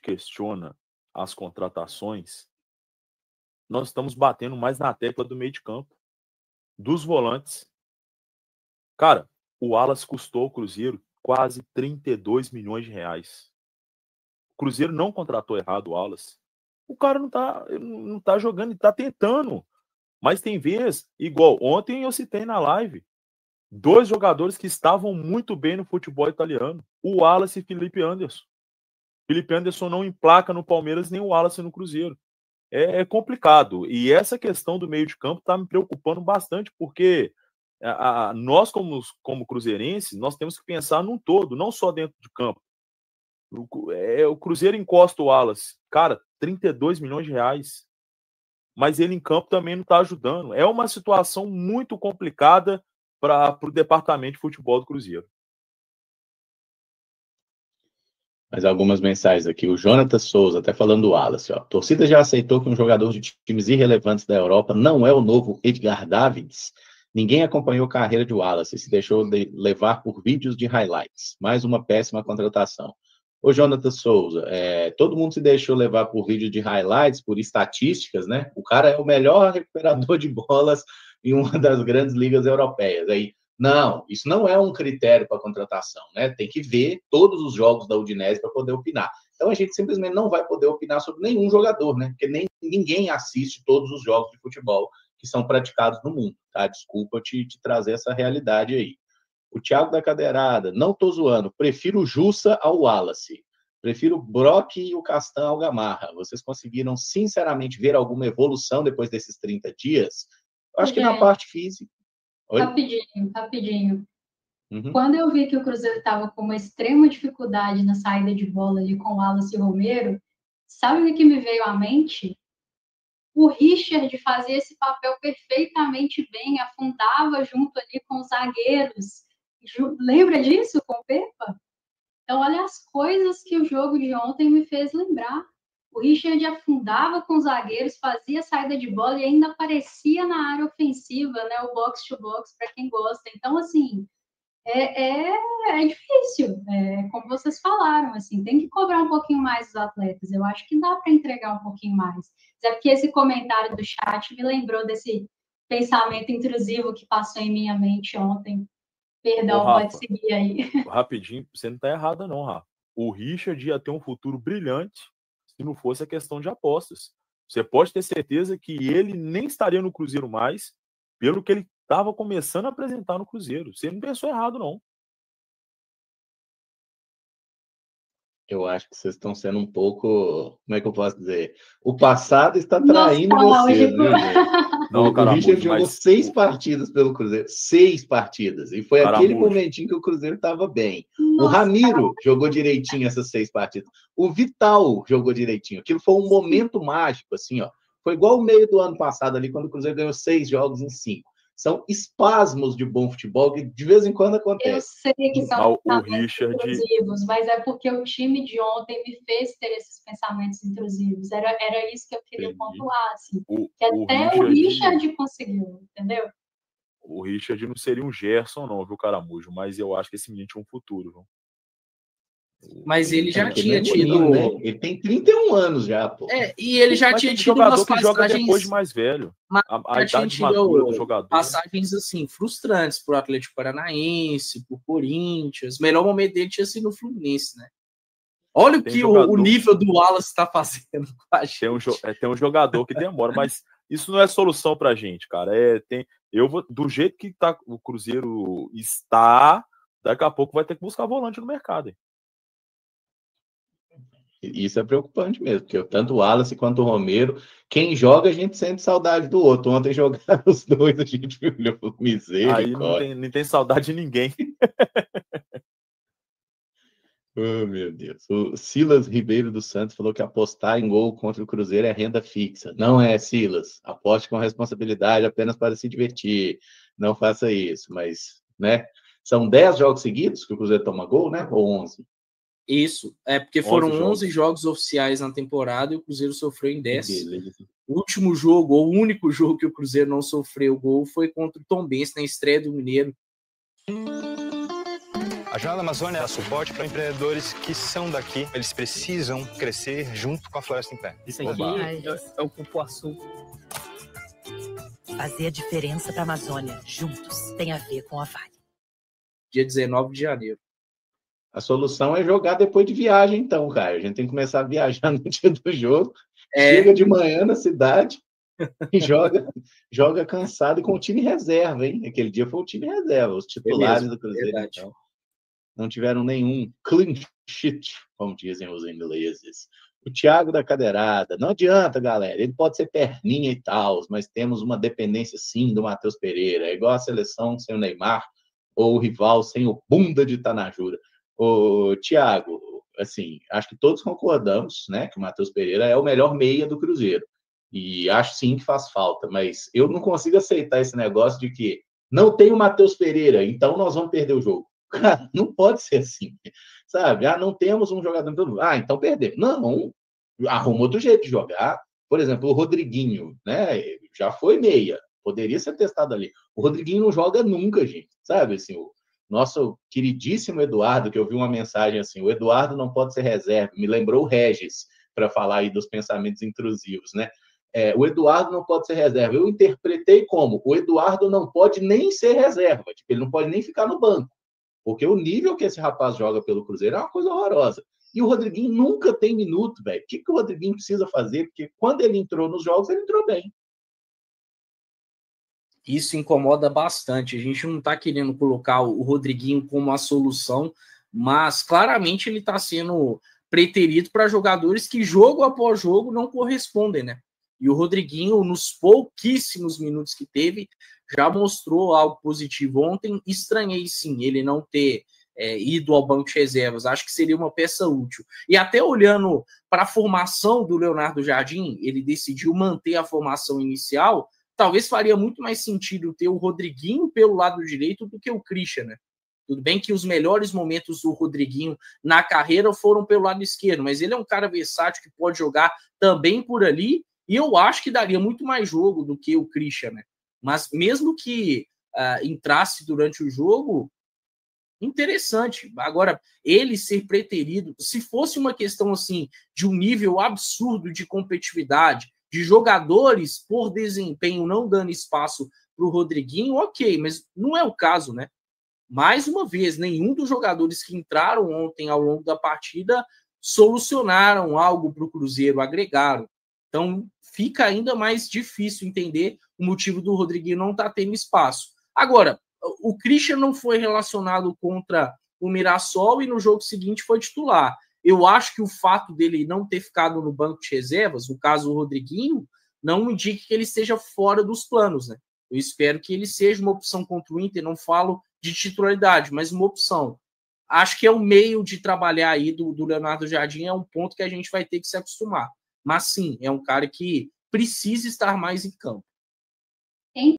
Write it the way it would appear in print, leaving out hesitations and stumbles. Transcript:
questiona as contratações, nós estamos batendo mais na tecla do meio de campo, dos volantes. Cara, o Wallace custou ao Cruzeiro quase 32 milhões de reais. O Cruzeiro não contratou errado o Wallace. O cara não tá jogando, ele tá tentando. Mas tem vez, igual ontem eu citei na live, 2 jogadores que estavam muito bem no futebol italiano, o Wallace e Felipe Anderson. Felipe Anderson não emplaca no Palmeiras, nem o Wallace no Cruzeiro. É complicado. E essa questão do meio de campo está me preocupando bastante, porque nós, como cruzeirenses, nós temos que pensar num todo, não só dentro de campo. O Cruzeiro encosta o Wallace. Cara, 32 milhões de reais. Mas ele em campo também não está ajudando. É uma situação muito complicada para o departamento de futebol do Cruzeiro. Mas algumas mensagens aqui. O Jonathan Souza, até falando do Wallace, ó. A torcida já aceitou que um jogador de times irrelevantes da Europa não é o novo Edgar Davids. Ninguém acompanhou a carreira de Wallace, se deixou levar por vídeos de highlights. Mais uma péssima contratação. Ô, Jonathan Souza, todo mundo se deixou levar por vídeo de highlights, por estatísticas, né? O cara é o melhor recuperador de bolas em uma das grandes ligas europeias. Aí, não, isso não é um critério para contratação, né? Tem que ver todos os jogos da Udinese para poder opinar. Então, a gente simplesmente não vai poder opinar sobre nenhum jogador, né? Porque ninguém assiste todos os jogos de futebol que são praticados no mundo, tá? Desculpa te trazer essa realidade aí. O Thiago da Cadeirada, não tô zoando, prefiro o Jussa ao Wallace. Prefiro o Brock e o Castan ao Gamarra. Vocês conseguiram, sinceramente, ver alguma evolução depois desses 30 dias? Eu acho que na parte física... Oi? Rapidinho. Uhum. Quando eu vi que o Cruzeiro estava com uma extrema dificuldade na saída de bola ali com o Wallace e o Romero, sabe o que me veio à mente? O Richard fazia esse papel perfeitamente bem, afundava junto ali com os zagueiros. Lembra disso com o Pepa? Então, olha as coisas que o jogo de ontem me fez lembrar. O Richard afundava com os zagueiros, fazia saída de bola e ainda aparecia na área ofensiva, né? O box to box, para quem gosta. Então, assim, é difícil, como vocês falaram, assim, tem que cobrar um pouquinho mais dos atletas. Eu acho que dá para entregar um pouquinho mais. É porque esse comentário do chat me lembrou desse pensamento intrusivo que passou em minha mente ontem. Perdão, Rafa, pode seguir aí. Rapidinho, você não está errada não, Rafa. O Richard ia ter um futuro brilhante se não fosse a questão de apostas. Você pode ter certeza que ele nem estaria no Cruzeiro mais, pelo que ele estava começando a apresentar no Cruzeiro. Você não pensou errado, não. Eu acho que vocês estão sendo um pouco... Como é que eu posso dizer? O passado está traindo vocês, viu, gente? Não, o Richard jogou 6 partidas pelo Cruzeiro. 6 partidas. E foi aquele momentinho que o Cruzeiro estava bem. O Ramiro jogou direitinho essas 6 partidas. O Vital jogou direitinho. Aquilo foi um momento mágico, assim, ó. Foi igual o meio do ano passado ali, quando o Cruzeiro ganhou 6 jogos em 5. São espasmos de bom futebol que de vez em quando acontece. Eu sei que são pensamentos intrusivos, mas é porque o time de ontem me fez ter esses pensamentos intrusivos. Era isso que eu queria pontuar, assim. Que até o Richard conseguiu, entendeu? O Richard não seria um Gerson, não, viu, Caramujo? Mas eu acho que esse menino tinha um futuro, viu? Mas ele já tinha tido... né? Ele tem 31 anos já, pô. E ele já tinha tido umas passagens... joga depois de mais velho. A idade madura do jogador. Passagens, assim, frustrantes pro Atlético Paranaense, pro Corinthians. O melhor momento dele tinha sido no Fluminense, né? Olha o nível do Wallace está fazendo com a gente. Tem um jogador que demora, mas isso não é solução pra gente, cara. Do jeito que o Cruzeiro está, daqui a pouco vai ter que buscar volante no mercado, hein? Isso é preocupante mesmo, porque tanto o Wallace quanto o Romero, quem joga a gente sente saudade do outro. Ontem jogaram os dois, a gente olhou, misericórdia. Aí não tem saudade de ninguém. Oh, meu Deus. O Silas Ribeiro dos Santos falou que apostar em gol contra o Cruzeiro é renda fixa. Não é, Silas. Aposte com responsabilidade apenas para se divertir. Não faça isso, mas, né? São 10 jogos seguidos que o Cruzeiro toma gol, né? Ou 11? Isso, porque foram 11 jogos oficiais na temporada e o Cruzeiro sofreu em 10. O último jogo, ou o único jogo que o Cruzeiro não sofreu gol foi contra o Tombense na estreia do Mineiro. A Jornada Amazônia dá suporte para empreendedores que são daqui. Eles precisam crescer junto com a floresta em pé. Isso aqui é o cupuaçu. Fazer a diferença para a Amazônia juntos tem a ver com a Vale. Dia 19 de janeiro. A solução é jogar depois de viagem, então, cara. A gente tem que começar a viajar no dia do jogo. Chega de manhã na cidade e joga cansado e com o time reserva, hein? Aquele dia foi o time reserva. Os titulares do Cruzeiro, então, não tiveram nenhum clean sheet, como dizem os ingleses. O Thiago da Cadeirada, não adianta, galera. Ele pode ser perninha e tal, mas temos uma dependência, sim, do Matheus Pereira. É igual a seleção sem o Neymar ou o rival sem o bunda de Itanajura. O Thiago, assim, acho que todos concordamos, né, que o Matheus Pereira é o melhor meia do Cruzeiro. E acho sim que faz falta, mas eu não consigo aceitar esse negócio de que não tem o Matheus Pereira, então nós vamos perder o jogo. Cara, não pode ser assim, sabe? Não temos um jogador... então perdemos. Não, arruma outro jeito de jogar. Por exemplo, o Rodriguinho, né, já foi meia, poderia ser testado ali. O Rodriguinho não joga nunca, gente, sabe? Assim, o nosso queridíssimo Eduardo, que eu vi uma mensagem assim, o Eduardo não pode ser reserva, me lembrou o Regis, para falar aí dos pensamentos intrusivos, né? O Eduardo não pode ser reserva. Eu interpretei como, o Eduardo não pode nem ser reserva, tipo, ele não pode nem ficar no banco, porque o nível que esse rapaz joga pelo Cruzeiro é uma coisa horrorosa. E o Rodriguinho nunca tem minuto, velho. O que o Rodriguinho precisa fazer? Porque quando ele entrou nos jogos, ele entrou bem. Isso incomoda bastante. A gente não está querendo colocar o Rodriguinho como a solução, mas claramente ele está sendo preterido para jogadores que jogo após jogo não correspondem, né? E o Rodriguinho, nos pouquíssimos minutos que teve, já mostrou algo positivo. Ontem estranhei sim ele não ter ido ao banco de reservas. Acho que seria uma peça útil. E até olhando para a formação do Leonardo Jardim, ele decidiu manter a formação inicial. Talvez faria muito mais sentido ter o Rodriguinho pelo lado direito do que o Christian, né? Tudo bem que os melhores momentos do Rodriguinho na carreira foram pelo lado esquerdo, mas ele é um cara versátil que pode jogar também por ali, e eu acho que daria muito mais jogo do que o Christian, né? Mas mesmo que entrasse durante o jogo, interessante. Agora, ele ser preterido, se fosse uma questão assim de um nível absurdo de competitividade, de jogadores por desempenho não dando espaço para o Rodriguinho, ok, mas não é o caso, né? Mais uma vez, nenhum dos jogadores que entraram ontem ao longo da partida solucionaram algo para o Cruzeiro, agregaram. Então, fica ainda mais difícil entender o motivo do Rodriguinho não estar tendo espaço. Agora, o Christian não foi relacionado contra o Mirassol e no jogo seguinte foi titular. Eu acho que o fato dele não ter ficado no banco de reservas, no caso do Rodriguinho, não indica que ele esteja fora dos planos, né? Eu espero que ele seja uma opção contra o Inter, não falo de titularidade, mas uma opção. Acho que é o meio de trabalhar aí do Leonardo Jardim, é um ponto que a gente vai ter que se acostumar. Mas sim, é um cara que precisa estar mais em campo.